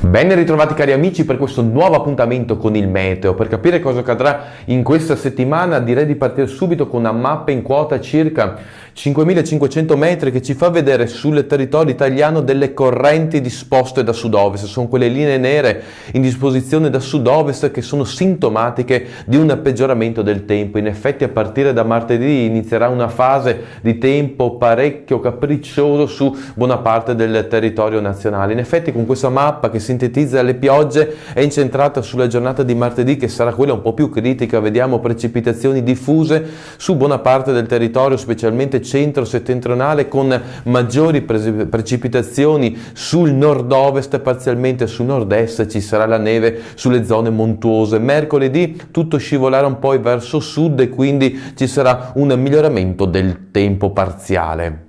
Ben ritrovati cari amici per questo nuovo appuntamento con il meteo. Per capire cosa accadrà in questa settimana direi di partire subito con una mappa in quota circa 5.500 metri che ci fa vedere sul territorio italiano delle correnti disposte da sud-ovest. Sono quelle linee nere in disposizione da sud-ovest che sono sintomatiche di un peggioramento del tempo. In effetti a partire da martedì inizierà una fase di tempo parecchio capriccioso su buona parte del territorio nazionale. In effetti con questa mappa che sintetizza le piogge è incentrata sulla giornata di martedì, che sarà quella un po' più critica. Vediamo precipitazioni diffuse su buona parte del territorio, specialmente centro-settentrionale, con maggiori precipitazioni sul nord-ovest e parzialmente sul nord-est. Ci sarà la neve sulle zone montuose. Mercoledì tutto scivolerà un po' verso sud e quindi ci sarà un miglioramento del tempo parziale.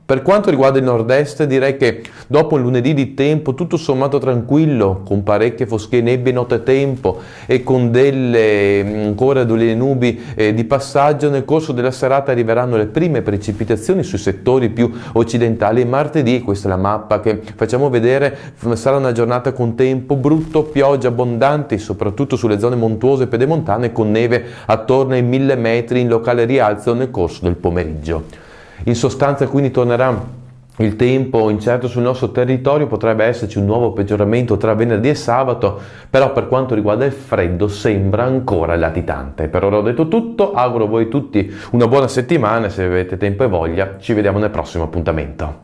Per quanto riguarda il nord-est, direi che dopo un lunedì di tempo tutto sommato tranquillo, con parecchie foschie, nebbie nottetempo e con ancora delle nubi di passaggio, nel corso della serata arriveranno le prime precipitazioni sui settori più occidentali. Martedì, questa è la mappa che facciamo vedere, sarà una giornata con tempo brutto, piogge abbondanti, soprattutto sulle zone montuose e pedemontane, con neve attorno ai 1.000 metri in locale rialzo nel corso del pomeriggio. In sostanza quindi tornerà il tempo incerto sul nostro territorio, potrebbe esserci un nuovo peggioramento tra venerdì e sabato, però per quanto riguarda il freddo sembra ancora latitante. Per ora ho detto tutto, auguro a voi tutti una buona settimana, se avete tempo e voglia ci vediamo nel prossimo appuntamento.